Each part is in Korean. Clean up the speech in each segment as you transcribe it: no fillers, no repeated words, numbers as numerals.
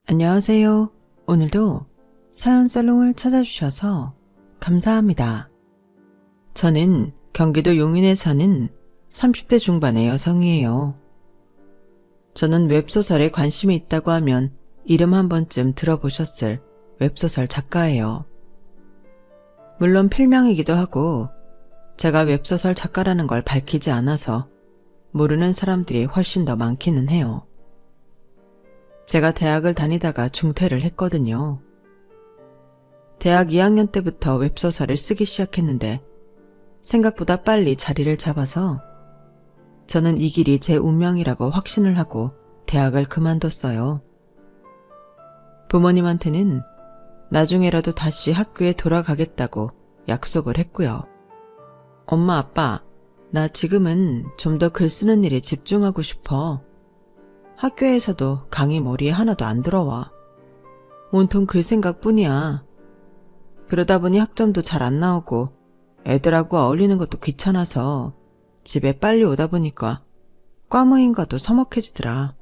안녕하세요. 오늘도 사연살롱을 찾아주셔서 감사합니다. 저는 경기도 용인에 사는 30대 중반의 여성이에요. 저는 웹소설에 관심이 있다고 하면 이름 한 번쯤 들어보셨을 웹소설 작가예요. 물론 필명이기도 하고 제가 웹소설 작가라는 걸 밝히지 않아서 모르는 사람들이 훨씬 더 많기는 해요. 제가 대학을 다니다가 중퇴를 했거든요. 대학 2학년 때부터 웹소설을 쓰기 시작했는데 생각보다 빨리 자리를 잡아서 저는 이 길이 제 운명이라고 확신을 하고 대학을 그만뒀어요. 부모님한테는 나중에라도 다시 학교에 돌아가겠다고 약속을 했고요. 엄마, 아빠, 나 지금은 좀 더 글 쓰는 일에 집중하고 싶어. 학교에서도 강의 머리에 하나도 안 들어와. 온통 글 생각뿐이야. 그러다 보니 학점도 잘 안 나오고 애들하고 어울리는 것도 귀찮아서 집에 빨리 오다 보니까 과모임과도 서먹해지더라.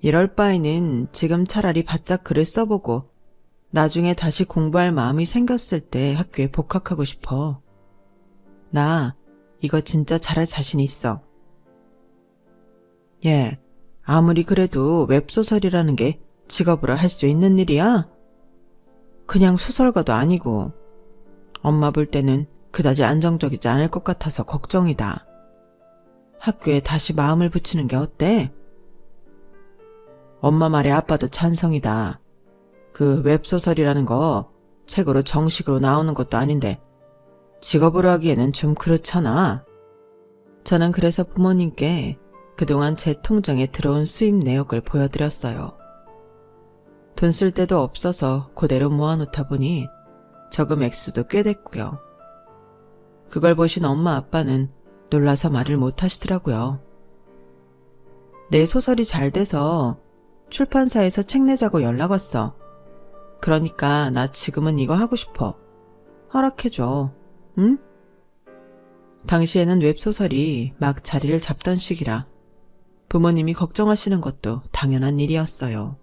이럴 바에는 지금 차라리 바짝 글을 써보고 나중에 다시 공부할 마음이 생겼을 때 학교에 복학하고 싶어. 나 이거 진짜 잘할 자신 있어. 예. 아무리 그래도 웹소설이라는 게 직업으로 할 수 있는 일이야? 그냥 소설가도 아니고 엄마 볼 때는 그다지 안정적이지 않을 것 같아서 걱정이다. 학교에 다시 마음을 붙이는 게 어때? 엄마 말에 아빠도 찬성이다. 그 웹소설이라는 거 책으로 정식으로 나오는 것도 아닌데 직업으로 하기에는 좀 그렇잖아. 저는 그래서 부모님께 그동안 제 통장에 들어온 수입 내역을 보여드렸어요. 돈 쓸 데도 없어서 그대로 모아놓다 보니 저금 액수도 꽤 됐고요. 그걸 보신 엄마 아빠는 놀라서 말을 못하시더라고요. 내 소설이 잘 돼서 출판사에서 책 내자고 연락 왔어. 그러니까 나 지금은 이거 하고 싶어. 허락해줘. 응? 당시에는 웹소설이 막 자리를 잡던 시기라 부모님이 걱정하시는 것도 당연한 일이었어요.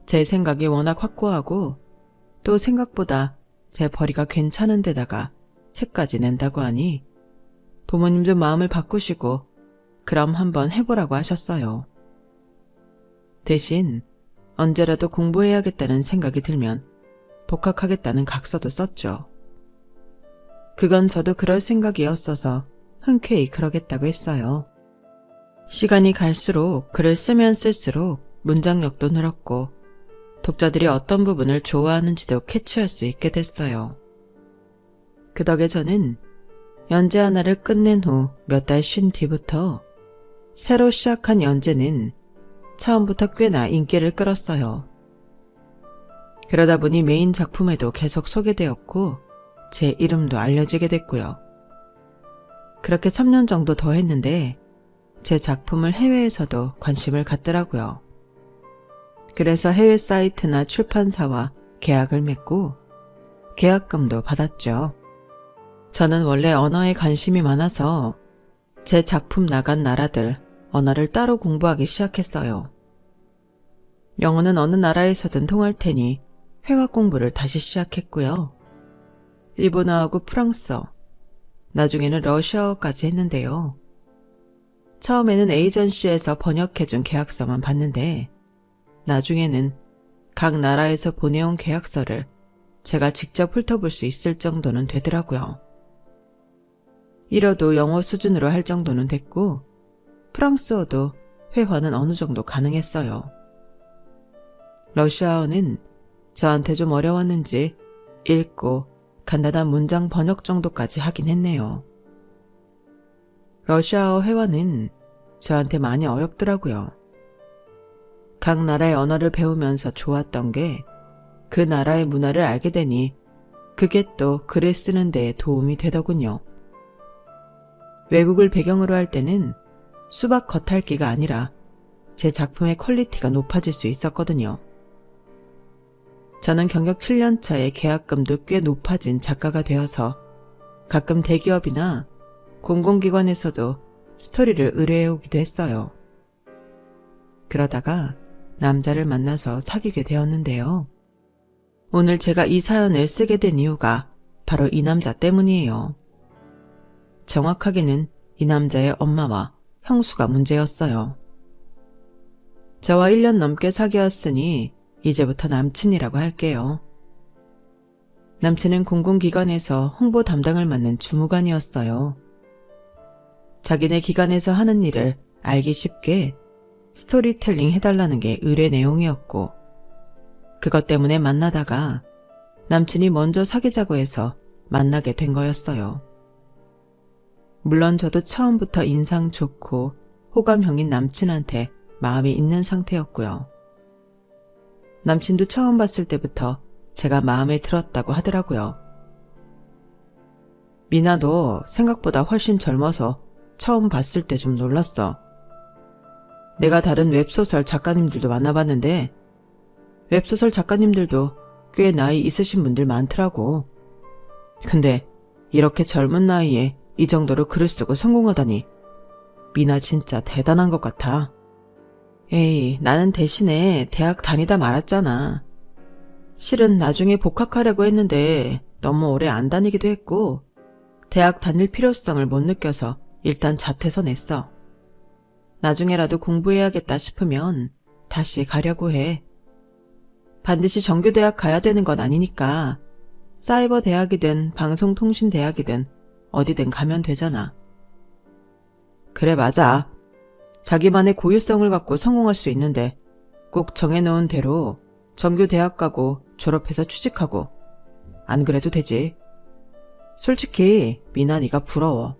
제 생각이 워낙 확고하고 또 생각보다 제 벌이가 괜찮은 데다가 책까지 낸다고 하니 부모님도 마음을 바꾸시고 그럼 한번 해보라고 하셨어요. 대신 언제라도 공부해야겠다는 생각이 들면 복학하겠다는 각서도 썼죠. 그건 저도 그럴 생각이었어서 흔쾌히 그러겠다고 했어요. 시간이 갈수록 글을 쓰면 쓸수록 문장력도 늘었고 독자들이 어떤 부분을 좋아하는지도 캐치할 수 있게 됐어요. 그 덕에 저는 연재 하나를 끝낸 후 몇 달 쉰 뒤부터 새로 시작한 연재는 처음부터 꽤나 인기를 끌었어요. 그러다 보니 메인 작품에도 계속 소개되었고 제 이름도 알려지게 됐고요. 그렇게 3년 정도 더 했는데 제 작품을 해외에서도 관심을 갖더라고요. 그래서 해외 사이트나 출판사와 계약을 맺고 계약금도 받았죠. 저는 원래 언어에 관심이 많아서 제 작품 나간 나라들 언어를 따로 공부하기 시작했어요. 영어는 어느 나라에서든 통할 테니 회화 공부를 다시 시작했고요. 일본어하고 프랑스어, 나중에는 러시아어까지 했는데요. 처음에는 에이전시에서 번역해준 계약서만 봤는데 나중에는 각 나라에서 보내온 계약서를 제가 직접 훑어볼 수 있을 정도는 되더라고요. 이러도 영어 수준으로 할 정도는 됐고 프랑스어도 회화는 어느 정도 가능했어요. 러시아어는 저한테 좀 어려웠는지 읽고 간단한 문장 번역 정도까지 하긴 했네요. 러시아어 회화는 저한테 많이 어렵더라고요. 각 나라의 언어를 배우면서 좋았던 게 그 나라의 문화를 알게 되니 그게 또 글을 쓰는 데 도움이 되더군요. 외국을 배경으로 할 때는 수박 겉핥기가 아니라 제 작품의 퀄리티가 높아질 수 있었거든요. 저는 경력 7년 차에 계약금도 꽤 높아진 작가가 되어서 가끔 대기업이나 공공기관에서도 스토리를 의뢰해 오기도 했어요. 그러다가 남자를 만나서 사귀게 되었는데요. 오늘 제가 이 사연을 쓰게 된 이유가 바로 이 남자 때문이에요. 정확하게는 이 남자의 엄마와 형수가 문제였어요. 저와 1년 넘게 사귀었으니 이제부터 남친이라고 할게요. 남친은 공공기관에서 홍보 담당을 맡는 주무관이었어요. 자기네 기관에서 하는 일을 알기 쉽게 스토리텔링 해달라는 게 의뢰 내용이었고, 그것 때문에 만나다가 남친이 먼저 사귀자고 해서 만나게 된 거였어요. 물론 저도 처음부터 인상 좋고 호감형인 남친한테 마음이 있는 상태였고요. 남친도 처음 봤을 때부터 제가 마음에 들었다고 하더라고요. 미나, 너 생각보다 훨씬 젊어서 처음 봤을 때 좀 놀랐어. 내가 다른 웹소설 작가님들도 만나봤는데 웹소설 작가님들도 꽤 나이 있으신 분들 많더라고. 근데 이렇게 젊은 나이에 이 정도로 글을 쓰고 성공하다니 미나 진짜 대단한 것 같아. 에이, 나는 대신에 대학 다니다 말았잖아. 실은 나중에 복학하려고 했는데 너무 오래 안 다니기도 했고 대학 다닐 필요성을 못 느껴서 일단 자퇴서 냈어. 나중에라도 공부해야겠다 싶으면 다시 가려고 해. 반드시 정규대학 가야 되는 건 아니니까 사이버 대학이든 방송통신대학이든 어디든 가면 되잖아. 그래, 맞아. 자기만의 고유성을 갖고 성공할 수 있는데 꼭 정해놓은 대로 정규대학 가고 졸업해서 취직하고 안 그래도 되지. 솔직히 미나, 네가 부러워.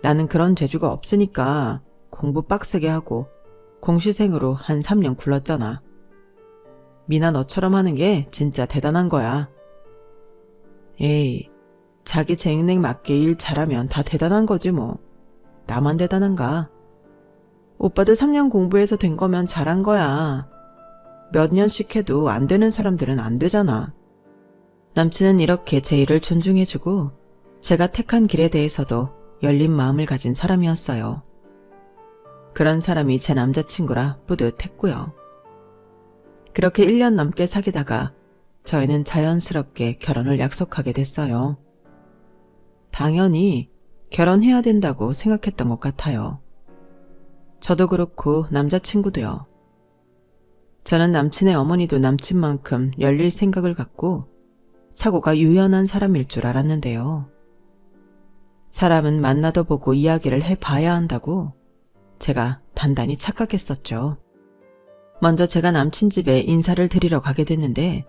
나는 그런 재주가 없으니까 공부 빡세게 하고 공시생으로 한 3년 굴렀잖아. 미나, 너처럼 하는 게 진짜 대단한 거야. 에이, 자기 재능에 맞게 일 잘하면 다 대단한 거지 뭐. 나만 대단한가? 오빠도 3년 공부해서 된 거면 잘한 거야. 몇 년씩 해도 안 되는 사람들은 안 되잖아. 남친은 이렇게 제 일을 존중해주고 제가 택한 길에 대해서도 열린 마음을 가진 사람이었어요. 그런 사람이 제 남자친구라 뿌듯했고요. 그렇게 1년 넘게 사귀다가 저희는 자연스럽게 결혼을 약속하게 됐어요. 당연히 결혼해야 된다고 생각했던 것 같아요. 저도 그렇고 남자친구도요. 저는 남친의 어머니도 남친만큼 열릴 생각을 갖고 사고가 유연한 사람일 줄 알았는데요. 사람은 만나도 보고 이야기를 해봐야 한다고 제가 단단히 착각했었죠. 먼저 제가 남친 집에 인사를 드리러 가게 됐는데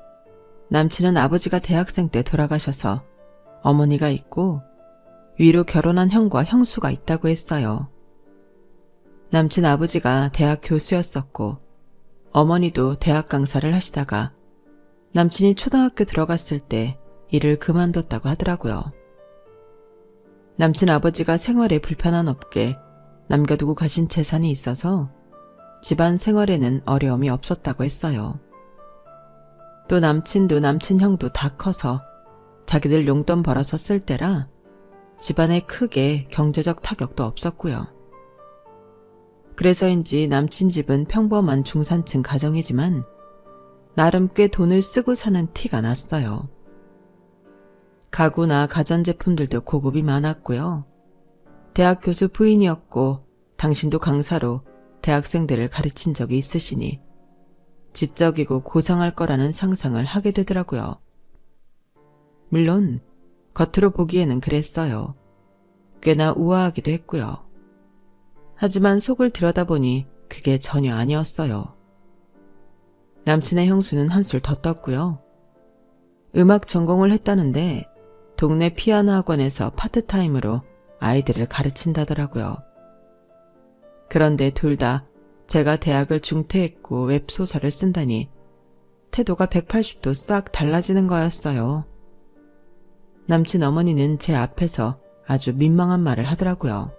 남친은 아버지가 대학생 때 돌아가셔서 어머니가 있고 위로 결혼한 형과 형수가 있다고 했어요. 남친 아버지가 대학 교수였었고 어머니도 대학 강사를 하시다가 남친이 초등학교 들어갔을 때 일을 그만뒀다고 하더라고요. 남친 아버지가 생활에 불편한 없게 남겨두고 가신 재산이 있어서 집안 생활에는 어려움이 없었다고 했어요. 또 남친도 남친 형도 다 커서 자기들 용돈 벌어서 쓸 때라 집안에 크게 경제적 타격도 없었고요. 그래서인지 남친 집은 평범한 중산층 가정이지만 나름 꽤 돈을 쓰고 사는 티가 났어요. 가구나 가전제품들도 고급이 많았고요. 대학 교수 부인이었고 당신도 강사로 대학생들을 가르친 적이 있으시니 지적이고 고상할 거라는 상상을 하게 되더라고요. 물론 겉으로 보기에는 그랬어요. 꽤나 우아하기도 했고요. 하지만 속을 들여다보니 그게 전혀 아니었어요. 남친의 형수는 한술 더 떴고요. 음악 전공을 했다는데 동네 피아노 학원에서 파트타임으로 아이들을 가르친다더라고요. 그런데 둘 다 제가 대학을 중퇴했고 웹소설을 쓴다니 태도가 180도 싹 달라지는 거였어요. 남친 어머니는 제 앞에서 아주 민망한 말을 하더라고요.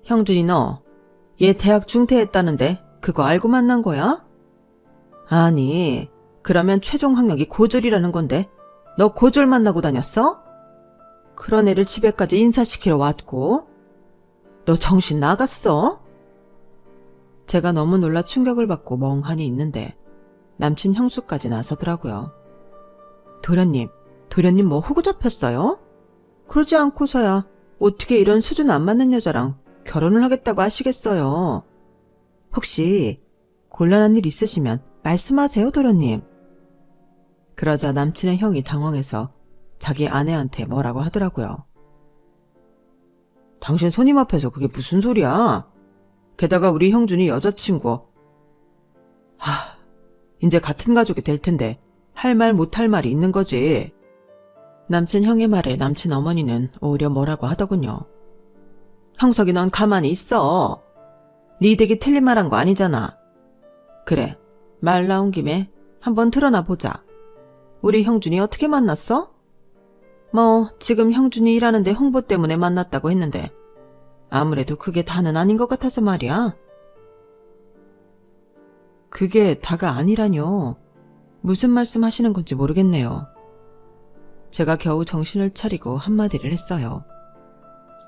형준이, 너 얘 대학 중퇴했다는데 그거 알고 만난 거야? 아니, 그러면 최종 학력이 고졸이라는 건데 너 고졸 만나고 다녔어? 그런 애를 집에까지 인사시키러 왔고 너 정신 나갔어? 제가 너무 놀라 충격을 받고 멍하니 있는데 남친 형수까지 나서더라고요. 도련님 뭐 호구 잡혔어요? 그러지 않고서야 어떻게 이런 수준 안 맞는 여자랑 결혼을 하겠다고 하시겠어요? 혹시 곤란한 일 있으시면 말씀하세요, 도련님. 그러자 남친의 형이 당황해서 자기 아내한테 뭐라고 하더라고요. 당신 손님 앞에서 그게 무슨 소리야? 게다가 우리 형준이 여자친구. 이제 같은 가족이 될 텐데 할 말 못할 말이 있는 거지. 남친 형의 말에 남친 어머니는 오히려 뭐라고 하더군요. 형석이 넌 가만히 있어. 네 댁이 틀린 말 한 거 아니잖아. 그래, 말 나온 김에 한번 드러나 보자. 우리 형준이 어떻게 만났어? 뭐 지금 형준이 일하는데 홍보 때문에 만났다고 했는데 아무래도 그게 다는 아닌 것 같아서 말이야. 그게 다가 아니라뇨. 무슨 말씀 하시는 건지 모르겠네요. 제가 겨우 정신을 차리고 한마디를 했어요.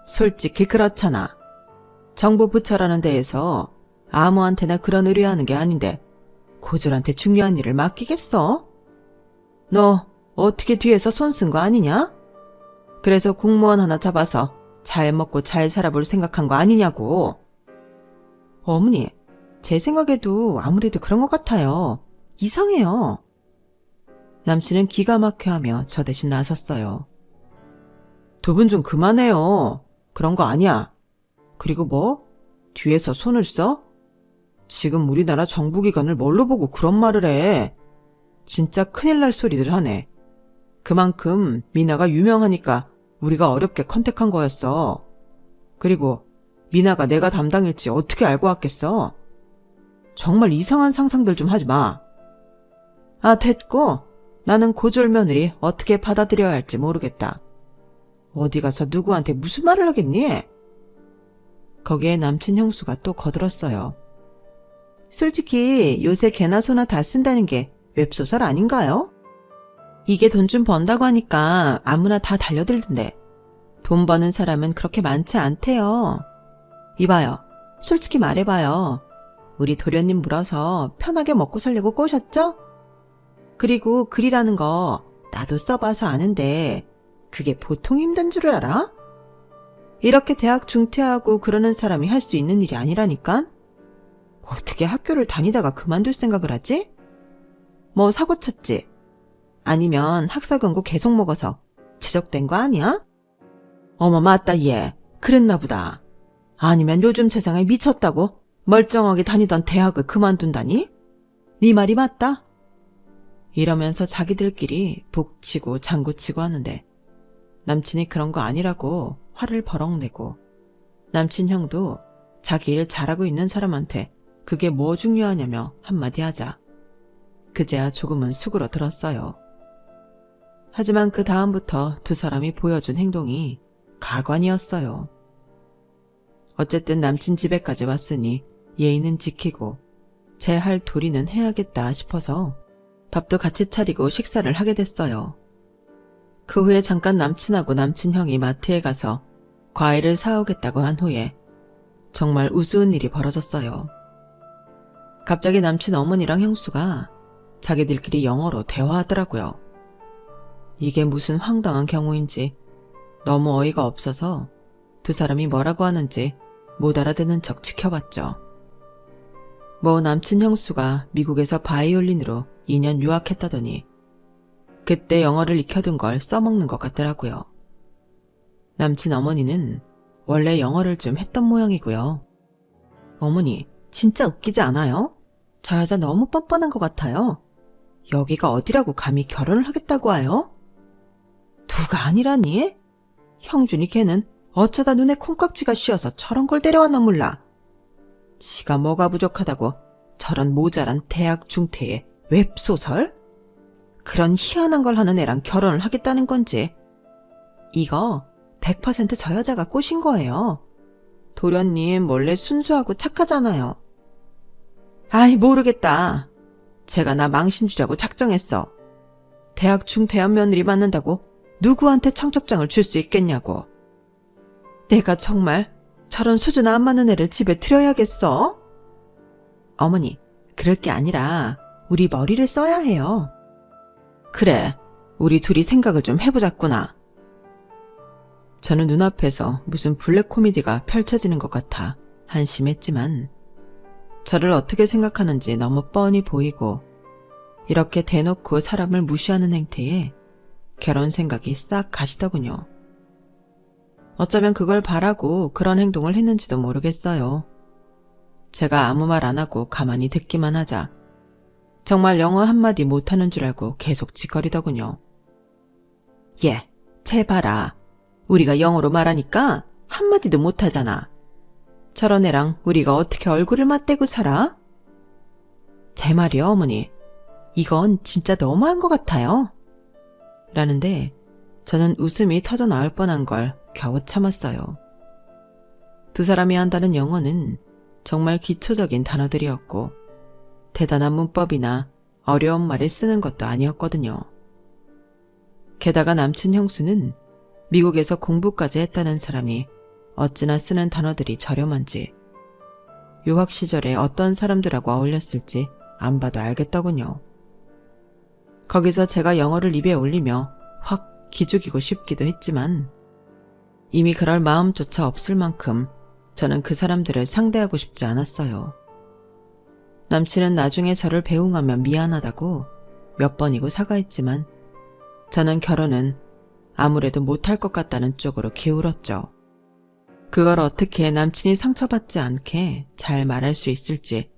솔직히 그렇잖아. 정부 부처라는 데에서 아무한테나 그런 의뢰하는 게 아닌데 고졸한테 중요한 일을 맡기겠어? 너 어떻게 뒤에서 손 쓴 거 아니냐? 그래서 공무원 하나 잡아서 잘 먹고 잘 살아볼 생각한 거 아니냐고. 어머니, 제 생각에도 아무래도 그런 것 같아요. 이상해요. 남친은 기가 막혀하며 저 대신 나섰어요. 두 분 좀 그만해요. 그런 거 아니야. 그리고 뭐? 뒤에서 손을 써? 지금 우리나라 정부기관을 뭘로 보고 그런 말을 해. 진짜 큰일 날 소리들 하네. 그만큼 미나가 유명하니까 우리가 어렵게 컨택한 거였어. 그리고 미나가 내가 담당일지 어떻게 알고 왔겠어? 정말 이상한 상상들 좀 하지 마. 됐고. 나는 고졸 며느리 어떻게 받아들여야 할지 모르겠다. 어디 가서 누구한테 무슨 말을 하겠니? 거기에 남친 형수가 또 거들었어요. 솔직히 요새 개나 소나 다 쓴다는 게 웹소설 아닌가요? 이게 돈 좀 번다고 하니까 아무나 다 달려들던데 돈 버는 사람은 그렇게 많지 않대요. 이봐요. 솔직히 말해봐요. 우리 도련님 물어서 편하게 먹고 살려고 꼬셨죠? 그리고 글이라는 거 나도 써봐서 아는데 그게 보통 힘든 줄 알아? 이렇게 대학 중퇴하고 그러는 사람이 할 수 있는 일이 아니라니까? 어떻게 학교를 다니다가 그만둘 생각을 하지? 뭐 사고 쳤지? 아니면 학사 경고 계속 먹어서 지적된 거 아니야? 어머 맞다 얘. 그랬나 보다. 아니면 요즘 세상에 미쳤다고 멀쩡하게 다니던 대학을 그만둔다니? 네 말이 맞다? 이러면서 자기들끼리 북치고 장구치고 하는데 남친이 그런 거 아니라고 화를 버럭 내고 남친 형도 자기 일 잘하고 있는 사람한테 그게 뭐 중요하냐며 한마디 하자 그제야 조금은 수그러 들었어요. 하지만 그 다음부터 두 사람이 보여준 행동이 가관이었어요. 어쨌든 남친 집에까지 왔으니 예의는 지키고 제 할 도리는 해야겠다 싶어서 밥도 같이 차리고 식사를 하게 됐어요. 그 후에 잠깐 남친하고 남친 형이 마트에 가서 과일을 사오겠다고 한 후에 정말 우스운 일이 벌어졌어요. 갑자기 남친 어머니랑 형수가 자기들끼리 영어로 대화하더라고요. 이게 무슨 황당한 경우인지 너무 어이가 없어서 두 사람이 뭐라고 하는지 못 알아듣는 척 지켜봤죠. 뭐 남친 형수가 미국에서 바이올린으로 2년 유학했다더니 그때 영어를 익혀둔 걸 써먹는 것 같더라고요. 남친 어머니는 원래 영어를 좀 했던 모양이고요. 어머니, 진짜 웃기지 않아요? 저 여자 너무 뻔뻔한 것 같아요. 여기가 어디라고 감히 결혼을 하겠다고 하요? 누가 아니라니? 형준이 걔는 어쩌다 눈에 콩깍지가 씌어서 저런 걸 데려왔나 몰라. 지가 뭐가 부족하다고 저런 모자란 대학 중퇴에 웹소설? 그런 희한한 걸 하는 애랑 결혼을 하겠다는 건지. 이거 100% 저 여자가 꼬신 거예요. 도련님 원래 순수하고 착하잖아요. 아이 모르겠다. 제가 나 망신 주려고 작정했어. 대학 중퇴한 며느리 만난다고 누구한테 청첩장을 줄 수 있겠냐고. 내가 정말 저런 수준 안 맞는 애를 집에 들여야겠어? 어머니, 그럴 게 아니라 우리 머리를 써야 해요. 그래, 우리 둘이 생각을 좀 해보자꾸나. 저는 눈앞에서 무슨 블랙 코미디가 펼쳐지는 것 같아 한심했지만 저를 어떻게 생각하는지 너무 뻔히 보이고 이렇게 대놓고 사람을 무시하는 행태에 결혼 생각이 싹 가시더군요. 어쩌면 그걸 바라고 그런 행동을 했는지도 모르겠어요. 제가 아무 말 안 하고 가만히 듣기만 하자 정말 영어 한마디 못하는 줄 알고 계속 짓거리더군요. 얘, 쟤 봐라. 우리가 영어로 말하니까 한마디도 못하잖아. 저런 애랑 우리가 어떻게 얼굴을 맞대고 살아? 제 말이요, 어머니. 이건 진짜 너무한 것 같아요. 라는데 저는 웃음이 터져 나올 뻔한 걸 겨우 참았어요. 두 사람이 한다는 영어는 정말 기초적인 단어들이었고 대단한 문법이나 어려운 말을 쓰는 것도 아니었거든요. 게다가 남친 형수는 미국에서 공부까지 했다는 사람이 어찌나 쓰는 단어들이 저렴한지 유학 시절에 어떤 사람들하고 어울렸을지 안 봐도 알겠더군요. 거기서 제가 영어를 입에 올리며 확 기죽이고 싶기도 했지만 이미 그럴 마음조차 없을 만큼 저는 그 사람들을 상대하고 싶지 않았어요. 남친은 나중에 저를 배웅하면 미안하다고 몇 번이고 사과했지만 저는 결혼은 아무래도 못할 것 같다는 쪽으로 기울었죠. 그걸 어떻게 남친이 상처받지 않게 잘 말할 수 있을지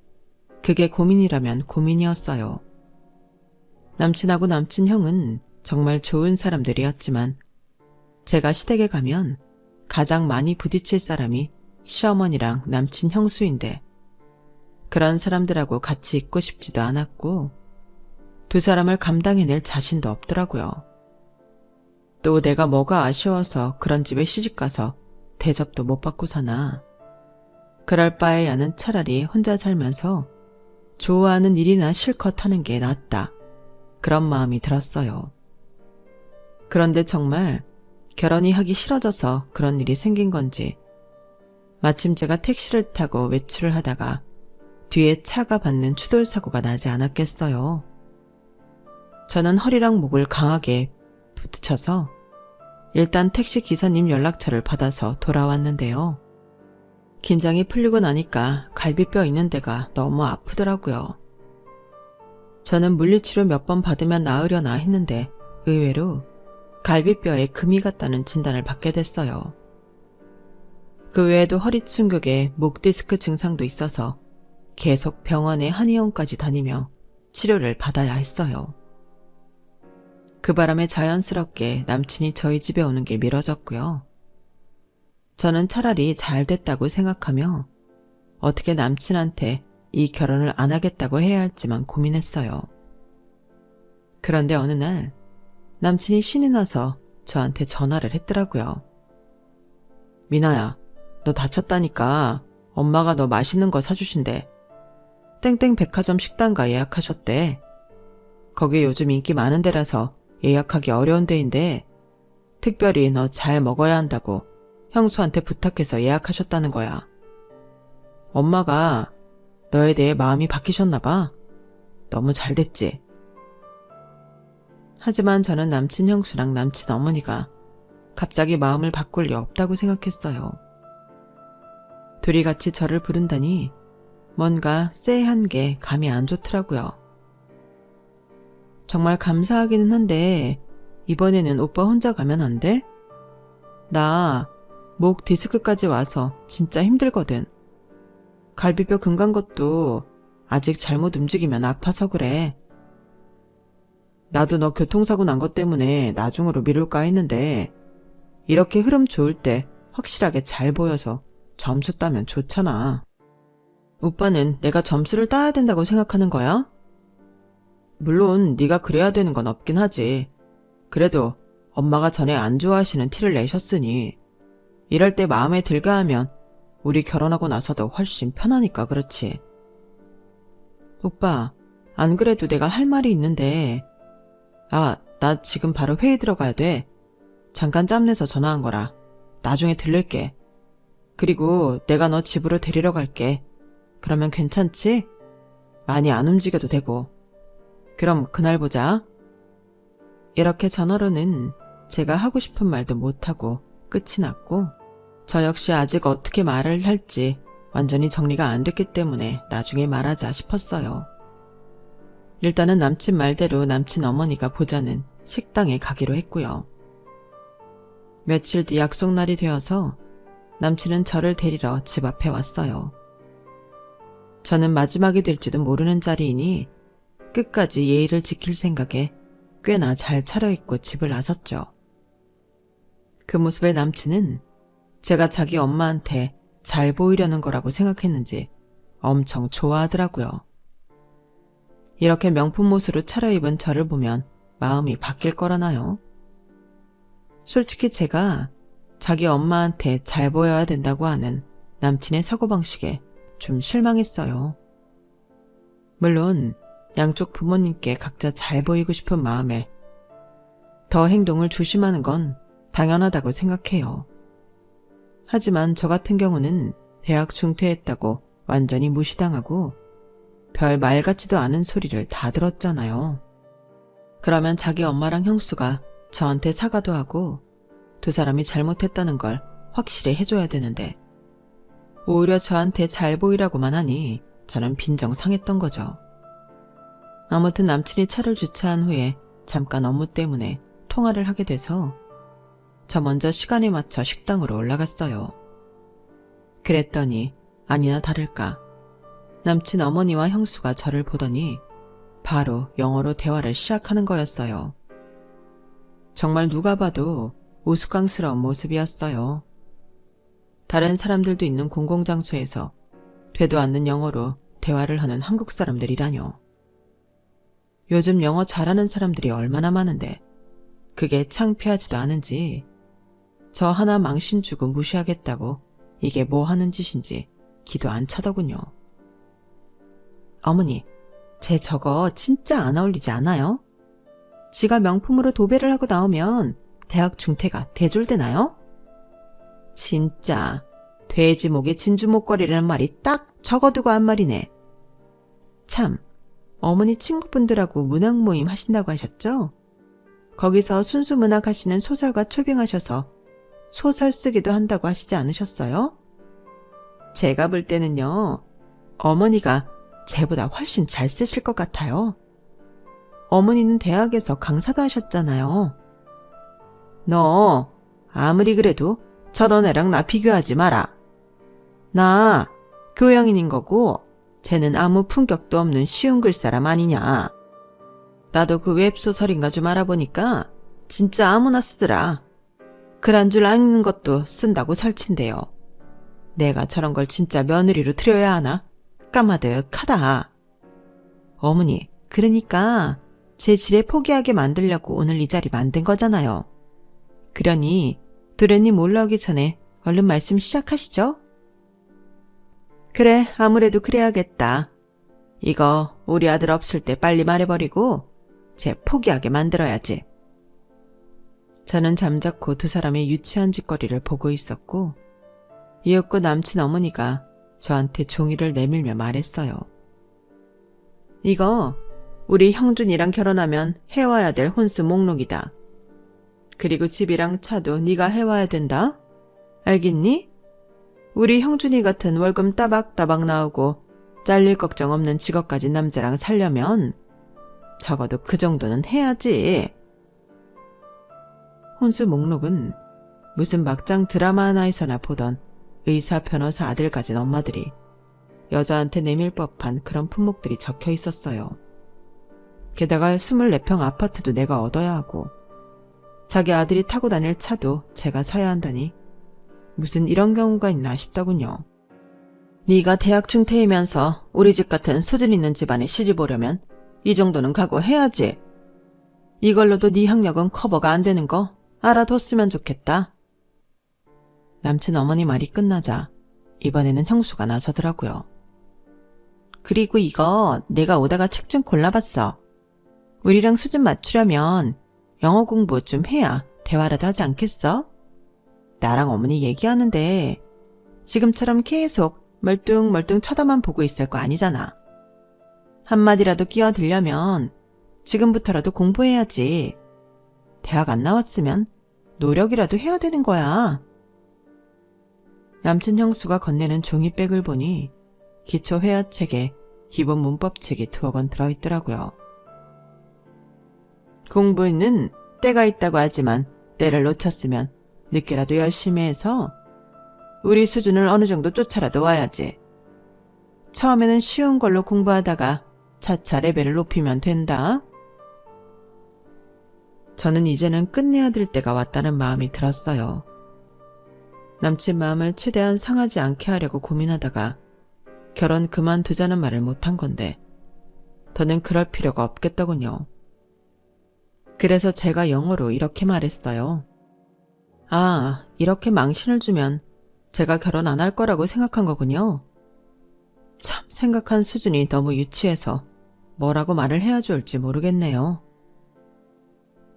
그게 고민이라면 고민이었어요. 남친하고 남친 형은 정말 좋은 사람들이었지만 제가 시댁에 가면 가장 많이 부딪힐 사람이 시어머니랑 남친 형수인데 그런 사람들하고 같이 있고 싶지도 않았고 두 사람을 감당해낼 자신도 없더라고요. 또 내가 뭐가 아쉬워서 그런 집에 시집가서 대접도 못 받고 사나. 그럴 바에야는 차라리 혼자 살면서 좋아하는 일이나 실컷 하는 게 낫다. 그런 마음이 들었어요. 그런데 정말 결혼이 하기 싫어져서 그런 일이 생긴 건지 마침 제가 택시를 타고 외출을 하다가 뒤에 차가 받는 추돌사고가 나지 않았겠어요. 저는 허리랑 목을 강하게 부딪혀서 일단 택시 기사님 연락처를 받아서 돌아왔는데요. 긴장이 풀리고 나니까 갈비뼈 있는 데가 너무 아프더라고요. 저는 물리치료 몇 번 받으면 나으려나 했는데 의외로 갈비뼈에 금이 갔다는 진단을 받게 됐어요. 그 외에도 허리 충격에 목 디스크 증상도 있어서 계속 병원에 한의원까지 다니며 치료를 받아야 했어요. 그 바람에 자연스럽게 남친이 저희 집에 오는 게 미뤄졌고요. 저는 차라리 잘 됐다고 생각하며 어떻게 남친한테 이 결혼을 안 하겠다고 해야 할지만 고민했어요. 그런데 어느 날 남친이 신이 나서 저한테 전화를 했더라고요. 미나야, 너 다쳤다니까 엄마가 너 맛있는 거 사주신대. 땡땡 백화점 식당가 예약하셨대. 거기 요즘 인기 많은 데라서 예약하기 어려운 데인데 특별히 너 잘 먹어야 한다고 형수한테 부탁해서 예약하셨다는 거야. 엄마가 너에 대해 마음이 바뀌셨나 봐. 너무 잘 됐지. 하지만 저는 남친 형수랑 남친 어머니가 갑자기 마음을 바꿀 리 없다고 생각했어요. 둘이 같이 저를 부른다니 뭔가 쎄한 게 감이 안 좋더라고요. 정말 감사하기는 한데 이번에는 오빠 혼자 가면 안 돼? 나 목 디스크까지 와서 진짜 힘들거든. 갈비뼈 금간 것도 아직 잘못 움직이면 아파서 그래. 나도 너 교통사고 난 것 때문에 나중으로 미룰까 했는데 이렇게 흐름 좋을 때 확실하게 잘 보여서 점수 따면 좋잖아. 오빠는 내가 점수를 따야 된다고 생각하는 거야? 물론 네가 그래야 되는 건 없긴 하지. 그래도 엄마가 전에 안 좋아하시는 티를 내셨으니 이럴 때 마음에 들게 하면 우리 결혼하고 나서도 훨씬 편하니까 그렇지. 오빠, 안 그래도 내가 할 말이 있는데 나 지금 바로 회의 들어가야 돼. 잠깐 짬내서 전화한 거라. 나중에 들를게. 그리고 내가 너 집으로 데리러 갈게. 그러면 괜찮지? 많이 안 움직여도 되고. 그럼 그날 보자. 이렇게 전화로는 제가 하고 싶은 말도 못하고 끝이 났고, 저 역시 아직 어떻게 말을 할지 완전히 정리가 안 됐기 때문에 나중에 말하자 싶었어요. 일단은 남친 말대로 남친 어머니가 보자는 식당에 가기로 했고요. 며칠 뒤 약속 날이 되어서 남친은 저를 데리러 집 앞에 왔어요. 저는 마지막이 될지도 모르는 자리이니 끝까지 예의를 지킬 생각에 꽤나 잘 차려입고 집을 나섰죠. 그 모습에 남친은 제가 자기 엄마한테 잘 보이려는 거라고 생각했는지 엄청 좋아하더라고요. 이렇게 명품 옷으로 차려입은 저를 보면 마음이 바뀔 거라나요? 솔직히 제가 자기 엄마한테 잘 보여야 된다고 하는 남친의 사고방식에 좀 실망했어요. 물론 양쪽 부모님께 각자 잘 보이고 싶은 마음에 더 행동을 조심하는 건 당연하다고 생각해요. 하지만 저 같은 경우는 대학 중퇴했다고 완전히 무시당하고 별 말 같지도 않은 소리를 다 들었잖아요. 그러면 자기 엄마랑 형수가 저한테 사과도 하고 두 사람이 잘못했다는 걸 확실히 해줘야 되는데 오히려 저한테 잘 보이라고만 하니 저는 빈정상했던 거죠. 아무튼 남친이 차를 주차한 후에 잠깐 업무 때문에 통화를 하게 돼서 저 먼저 시간에 맞춰 식당으로 올라갔어요. 그랬더니 아니나 다를까 남친 어머니와 형수가 저를 보더니 바로 영어로 대화를 시작하는 거였어요. 정말 누가 봐도 우스꽝스러운 모습이었어요. 다른 사람들도 있는 공공장소에서 되도 않는 영어로 대화를 하는 한국 사람들이라뇨. 요즘 영어 잘하는 사람들이 얼마나 많은데 그게 창피하지도 않은지 저 하나 망신 주고 무시하겠다고 이게 뭐 하는 짓인지 기도 안 차더군요. 어머니, 제 저거 진짜 안 어울리지 않아요? 지가 명품으로 도배를 하고 나오면 대학 중퇴가 대졸되나요? 진짜 돼지 목에 진주 목걸이라는 말이 딱 적어두고 한 말이네. 참, 어머니 친구분들하고 문학 모임 하신다고 하셨죠? 거기서 순수 문학 하시는 소설가 초빙하셔서 소설 쓰기도 한다고 하시지 않으셨어요? 제가 볼 때는요, 어머니가 쟤보다 훨씬 잘 쓰실 것 같아요. 어머니는 대학에서 강사도 하셨잖아요. 너 아무리 그래도 저런 애랑 나 비교하지 마라. 나 교양인인 거고 쟤는 아무 품격도 없는 쉬운 글사람 아니냐. 나도 그 웹소설인가 좀 알아보니까 진짜 아무나 쓰더라. 글 한 줄 안 읽는 것도 쓴다고 설친대요. 내가 저런 걸 진짜 며느리로 들여야 하나? 까마득하다. 어머니, 그러니까 제 지레 포기하게 만들려고 오늘 이 자리 만든 거잖아요. 그러니 도련님 올라오기 전에 얼른 말씀 시작하시죠. 그래, 아무래도 그래야겠다. 이거 우리 아들 없을 때 빨리 말해버리고 쟤 포기하게 만들어야지. 저는 잠자코 두 사람의 유치한 짓거리를 보고 있었고 이윽고 남친 어머니가 저한테 종이를 내밀며 말했어요. 이거 우리 형준이랑 결혼하면 해와야 될 혼수 목록이다. 그리고 집이랑 차도 네가 해와야 된다. 알겠니? 우리 형준이 같은 월급 따박따박 나오고 잘릴 걱정 없는 직업 가진 남자랑 살려면 적어도 그 정도는 해야지. 혼수 목록은 무슨 막장 드라마 하나에서나 보던 의사, 변호사 아들 가진 엄마들이 여자한테 내밀 법한 그런 품목들이 적혀 있었어요. 게다가 24평 아파트도 내가 얻어야 하고 자기 아들이 타고 다닐 차도 제가 사야 한다니 무슨 이런 경우가 있나 싶더군요. 네가 대학 중퇴이면서 우리 집 같은 수준 있는 집안에 시집 오려면 이 정도는 각오해야지. 이걸로도 네 학력은 커버가 안 되는 거 알아뒀으면 좋겠다. 남친 어머니 말이 끝나자 이번에는 형수가 나서더라고요. 그리고 이거 내가 오다가 책 좀 골라봤어. 우리랑 수준 맞추려면 영어 공부 좀 해야 대화라도 하지 않겠어? 나랑 어머니 얘기하는데 지금처럼 계속 멀뚱멀뚱 쳐다만 보고 있을 거 아니잖아. 한마디라도 끼어들려면 지금부터라도 공부해야지. 대학 안 나왔으면 노력이라도 해야 되는 거야. 남친 형수가 건네는 종이백을 보니 기초 회화책에 기본 문법책이 2권 들어있더라고요. 공부는 때가 있다고 하지만 때를 놓쳤으면 늦게라도 열심히 해서 우리 수준을 어느 정도 쫓아라도 와야지. 처음에는 쉬운 걸로 공부하다가 차차 레벨을 높이면 된다. 저는 이제는 끝내야 될 때가 왔다는 마음이 들었어요. 남친 마음을 최대한 상하지 않게 하려고 고민하다가 결혼 그만두자는 말을 못한 건데 더는 그럴 필요가 없겠더군요. 그래서 제가 영어로 이렇게 말했어요. 아, 이렇게 망신을 주면 제가 결혼 안 할 거라고 생각한 거군요. 참, 생각한 수준이 너무 유치해서 뭐라고 말을 해야 좋을지 모르겠네요.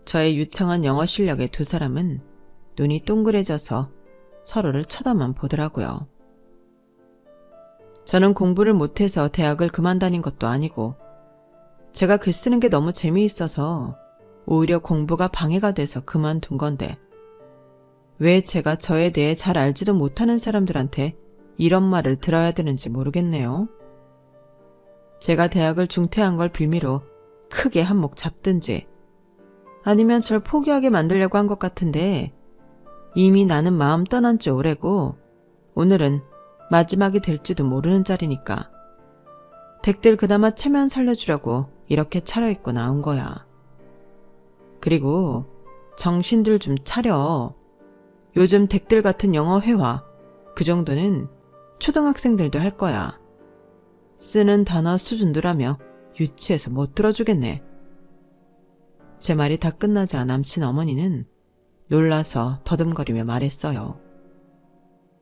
저의 유창한 영어 실력의 2사람은 눈이 동그래져서 서로를 쳐다만 보더라고요. 저는 공부를 못해서 대학을 그만 다닌 것도 아니고 제가 글 쓰는 게 너무 재미있어서 오히려 공부가 방해가 돼서 그만둔 건데 왜 제가 저에 대해 잘 알지도 못하는 사람들한테 이런 말을 들어야 되는지 모르겠네요. 제가 대학을 중퇴한 걸 빌미로 크게 한몫 잡든지 아니면 절 포기하게 만들려고 한 것 같은데 이미 나는 마음 떠난 지 오래고 오늘은 마지막이 될지도 모르는 자리니까 댁들 그나마 체면 살려주려고 이렇게 차려입고 나온 거야. 그리고 정신들 좀 차려. 요즘 댁들 같은 영어 회화 그 정도는 초등학생들도 할 거야. 쓰는 단어 수준도라며 유치해서 못 들어주겠네. 제 말이 다 끝나자 남친 어머니는 놀라서 더듬거리며 말했어요.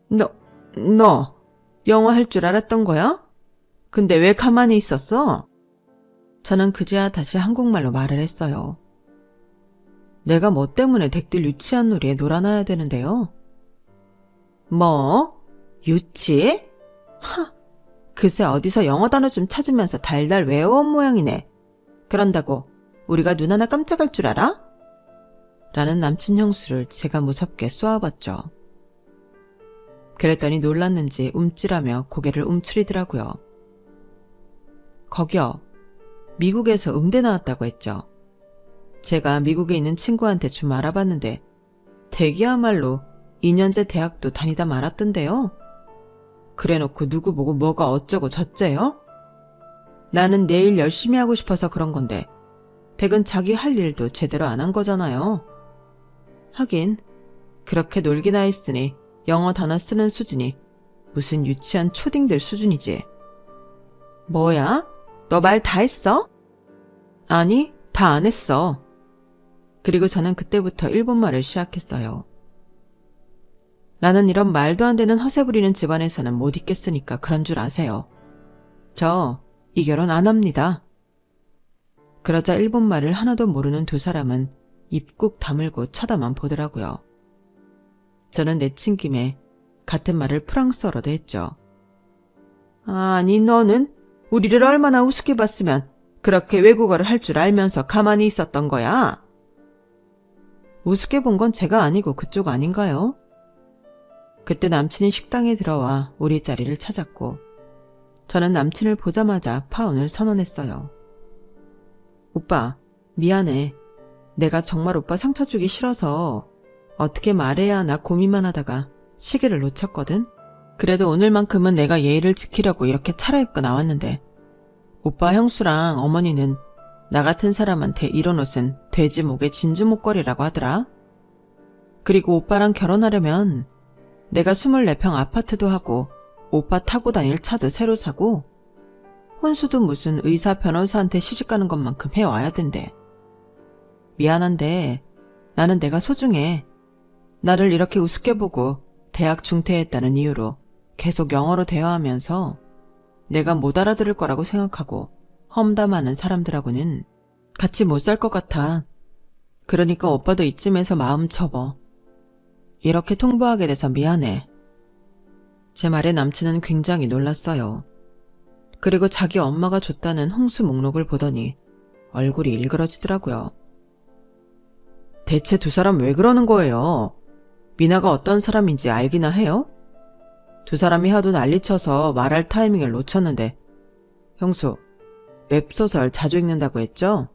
너 영어 할 줄 알았던 거야? 근데 왜 가만히 있었어? 저는 그제야 다시 한국말로 말을 했어요. 내가 뭐 때문에 댁들 유치한 놀이에 놀아놔야 되는데요? 뭐? 유치? 하! 글쎄 어디서 영어 단어 좀 찾으면서 달달 외워온 모양이네. 그런다고 우리가 눈 하나 깜짝할 줄 알아? 라는 남친 형수를 제가 무섭게 쏘아봤죠. 그랬더니 놀랐는지 움찔하며 고개를 움츠리더라고요. 거기요. 미국에서 음대 나왔다고 했죠. 제가 미국에 있는 친구한테 좀 알아봤는데 대기야말로 2년제 대학도 다니다 말았던데요. 그래놓고 누구 보고 뭐가 어쩌고 저쩌요? 나는 내일 열심히 하고 싶어서 그런 건데 댁은 자기 할 일도 제대로 안 한 거잖아요. 하긴 그렇게 놀기나 했으니 영어 단어 쓰는 수준이 무슨 유치한 초딩들 수준이지. 뭐야? 너 말 다 했어? 아니, 다 안 했어. 그리고 저는 그때부터 일본말을 시작했어요. 나는 이런 말도 안 되는 허세 부리는 집안에서는 못 있겠으니까 그런 줄 아세요. 저 이 결혼 안 합니다. 그러자 일본말을 하나도 모르는 2사람은 입 꾹 다물고 쳐다만 보더라고요. 저는 내친 김에 같은 말을 프랑스어로도 했죠. 아니 너는 우리를 얼마나 우습게 봤으면 그렇게 외국어를 할 줄 알면서 가만히 있었던 거야? 우습게 본 건 제가 아니고 그쪽 아닌가요? 그때 남친이 식당에 들어와 우리 자리를 찾았고 저는 남친을 보자마자 파혼을 선언했어요. 오빠, 미안해. 내가 정말 오빠 상처 주기 싫어서 어떻게 말해야 하나 고민만 하다가 시기를 놓쳤거든. 그래도 오늘만큼은 내가 예의를 지키려고 이렇게 차려입고 나왔는데 오빠 형수랑 어머니는 나 같은 사람한테 이런 옷은 돼지 목에 진주 목걸이라고 하더라. 그리고 오빠랑 결혼하려면 내가 24평 아파트도 하고 오빠 타고 다닐 차도 새로 사고 혼수도 무슨 의사 변호사한테 시집가는 것만큼 해와야 된대. 미안한데 나는 내가 소중해. 나를 이렇게 우습게 보고 대학 중퇴했다는 이유로 계속 영어로 대화하면서 내가 못 알아들을 거라고 생각하고 험담하는 사람들하고는 같이 못 살 것 같아. 그러니까 오빠도 이쯤에서 마음 접어. 이렇게 통보하게 돼서 미안해. 제 말에 남친은 굉장히 놀랐어요. 그리고 자기 엄마가 줬다는 홍수 목록을 보더니 얼굴이 일그러지더라고요. 대체 두 사람 왜 그러는 거예요? 미나가 어떤 사람인지 알기나 해요? 두 사람이 하도 난리쳐서 말할 타이밍을 놓쳤는데. 형수, 웹소설 자주 읽는다고 했죠?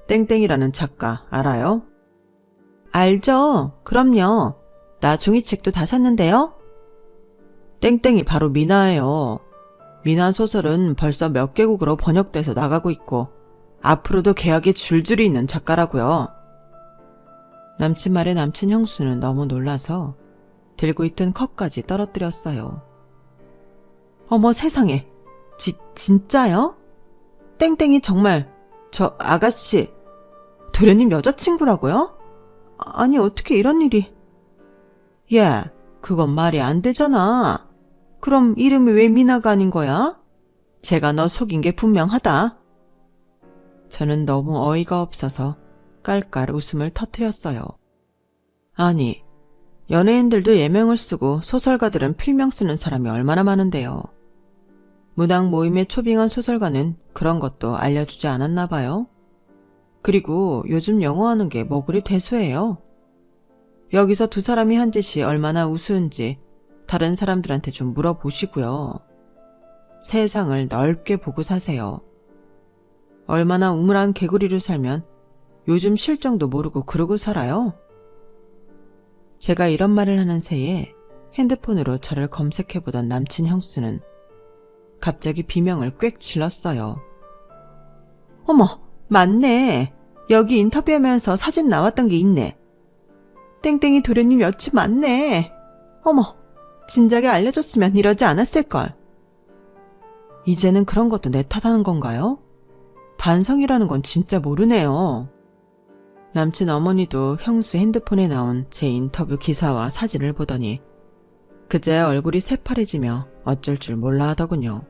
땡땡이라는 작가 알아요? 알죠. 그럼요. 나 종이책도 다 샀는데요. 땡땡이 바로 미나예요. 미나 소설은 벌써 몇 개국으로 번역돼서 나가고 있고 앞으로도 계약이 줄줄이 있는 작가라고요. 남친 말에 남친 형수는 너무 놀라서 들고 있던 컵까지 떨어뜨렸어요. 어머 세상에, 진짜요? 땡땡이 정말 저 아가씨 도련님 여자친구라고요? 아니 어떻게 이런 일이... 야, 그건 말이 안 되잖아. 그럼 이름이 왜 미나가 아닌 거야? 제가 너 속인 게 분명하다. 저는 너무 어이가 없어서 깔깔 웃음을 터뜨렸어요. 아니, 연예인들도 예명을 쓰고 소설가들은 필명 쓰는 사람이 얼마나 많은데요. 문학 모임에 초빙한 소설가는 그런 것도 알려주지 않았나 봐요. 그리고 요즘 영어하는 게 뭐 그리 대수해요. 여기서 두 사람이 한 짓이 얼마나 우스운지 다른 사람들한테 좀 물어보시고요. 세상을 넓게 보고 사세요. 얼마나 우물한 개구리로 살면 요즘 실정도 모르고 그러고 살아요? 제가 이런 말을 하는 새에 핸드폰으로 저를 검색해보던 남친 형수는 갑자기 비명을 꽥 질렀어요. 어머, 맞네. 여기 인터뷰하면서 사진 나왔던 게 있네. 땡땡이 도련님 여친 맞네. 어머, 진작에 알려줬으면 이러지 않았을걸. 이제는 그런 것도 내 탓하는 건가요? 반성이라는 건 진짜 모르네요. 남친 어머니도 형수 핸드폰에 나온 제 인터뷰 기사와 사진을 보더니 그제 얼굴이 새파래지며 어쩔 줄 몰라 하더군요.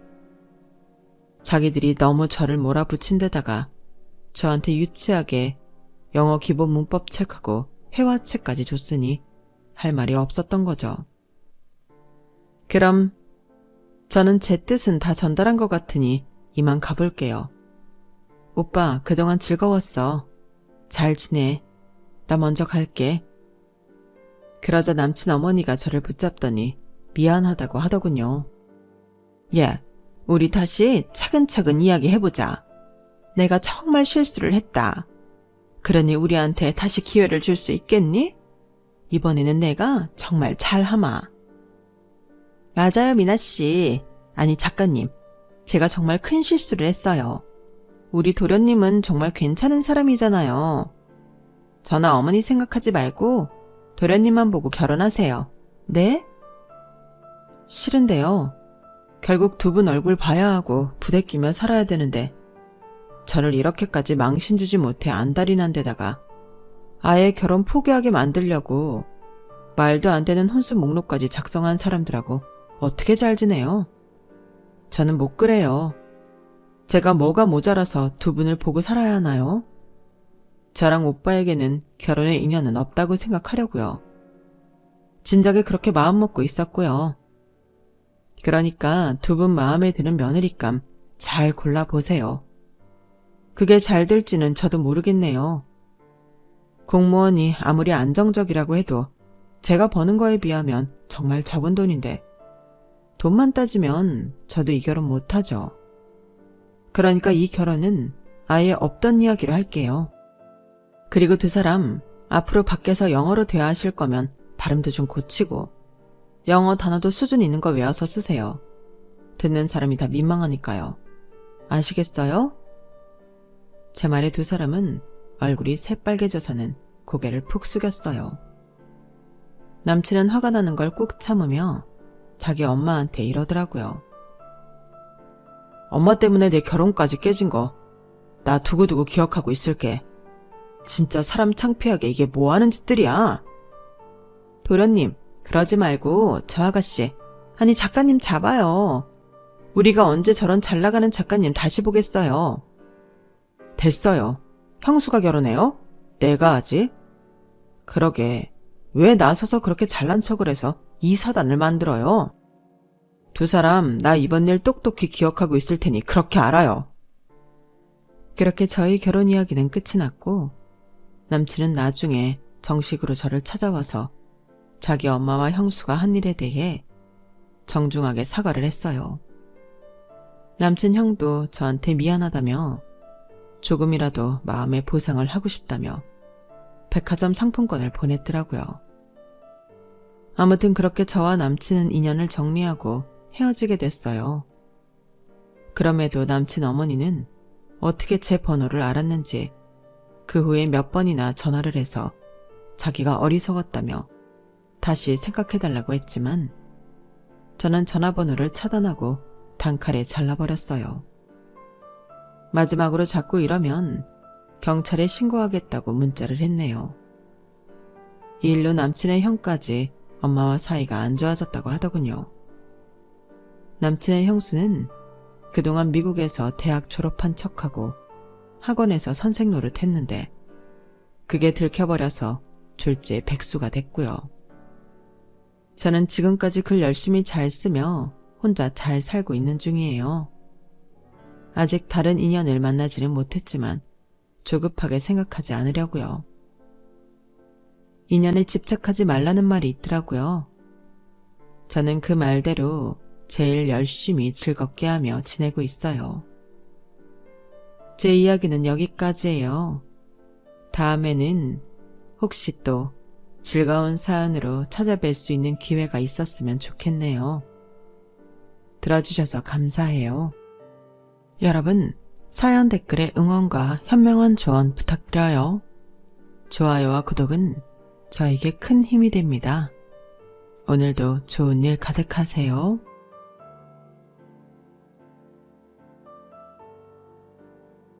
자기들이 너무 저를 몰아붙인 데다가 저한테 유치하게 영어 기본 문법 책하고 회화책까지 줬으니 할 말이 없었던 거죠. 그럼 저는 제 뜻은 다 전달한 것 같으니 이만 가볼게요. 오빠 그동안 즐거웠어. 잘 지내. 나 먼저 갈게. 그러자 남친 어머니가 저를 붙잡더니 미안하다고 하더군요. 야, 우리 다시 차근차근 이야기해보자. 내가 정말 실수를 했다. 그러니 우리한테 다시 기회를 줄 수 있겠니? 이번에는 내가 정말 잘하마. 맞아요, 미나씨. 아니, 작가님. 제가 정말 큰 실수를 했어요. 우리 도련님은 정말 괜찮은 사람이잖아요. 저나 어머니 생각하지 말고 도련님만 보고 결혼하세요. 네? 싫은데요. 결국 두 분 얼굴 봐야 하고 부대끼며 살아야 되는데 저를 이렇게까지 망신 주지 못해 안달이 난 데다가 아예 결혼 포기하게 만들려고 말도 안 되는 혼수 목록까지 작성한 사람들하고 어떻게 잘 지내요? 저는 못 그래요. 제가 뭐가 모자라서 두 분을 보고 살아야 하나요? 저랑 오빠에게는 결혼의 인연은 없다고 생각하려고요. 진작에 그렇게 마음먹고 있었고요. 그러니까 두 분 마음에 드는 며느리감 잘 골라보세요. 그게 잘 될지는 저도 모르겠네요. 공무원이 아무리 안정적이라고 해도 제가 버는 거에 비하면 정말 적은 돈인데 돈만 따지면 저도 이 결혼 못하죠. 그러니까 이 결혼은 아예 없던 이야기로 할게요. 그리고 두 사람 앞으로 밖에서 영어로 대화하실 거면 발음도 좀 고치고 영어 단어도 수준 있는 거 외워서 쓰세요. 듣는 사람이 다 민망하니까요. 아시겠어요? 제 말에 두 사람은 얼굴이 새빨개져서는 고개를 푹 숙였어요. 남친은 화가 나는 걸 꾹 참으며 자기 엄마한테 이러더라고요. 엄마 때문에 내 결혼까지 깨진 거 나 두고두고 기억하고 있을게. 진짜 사람 창피하게 이게 뭐 하는 짓들이야. 도련님, 그러지 말고 저 아가씨, 아니 작가님 잡아요. 우리가 언제 저런 잘나가는 작가님 다시 보겠어요. 됐어요. 형수가 결혼해요? 내가 하지? 그러게, 왜 나서서 그렇게 잘난 척을 해서 이 사단을 만들어요? 두 사람 나 이번 일 똑똑히 기억하고 있을 테니 그렇게 알아요. 그렇게 저희 결혼 이야기는 끝이 났고 남친은 나중에 정식으로 저를 찾아와서 자기 엄마와 형수가 한 일에 대해 정중하게 사과를 했어요. 남친 형도 저한테 미안하다며 조금이라도 마음의 보상을 하고 싶다며 백화점 상품권을 보냈더라고요. 아무튼 그렇게 저와 남친은 인연을 정리하고 헤어지게 됐어요. 그럼에도 남친 어머니는 어떻게 제 번호를 알았는지 그 후에 몇 번이나 전화를 해서 자기가 어리석었다며 다시 생각해달라고 했지만 저는 전화번호를 차단하고 단칼에 잘라버렸어요. 마지막으로 자꾸 이러면 경찰에 신고하겠다고 문자를 했네요. 이 일로 남친의 형까지 엄마와 사이가 안 좋아졌다고 하더군요. 남친의 형수는 그동안 미국에서 대학 졸업한 척하고 학원에서 선생 노릇 했는데 그게 들켜버려서 졸지에 백수가 됐고요. 저는 지금까지 글 열심히 잘 쓰며 혼자 잘 살고 있는 중이에요. 아직 다른 인연을 만나지는 못했지만 조급하게 생각하지 않으려고요. 인연에 집착하지 말라는 말이 있더라고요. 저는 그 말대로 제일 열심히 즐겁게 하며 지내고 있어요. 제 이야기는 여기까지예요. 다음에는 혹시 또 즐거운 사연으로 찾아뵐 수 있는 기회가 있었으면 좋겠네요. 들어주셔서 감사해요. 여러분, 사연 댓글에 응원과 현명한 조언 부탁드려요. 좋아요와 구독은 저에게 큰 힘이 됩니다. 오늘도 좋은 일 가득하세요.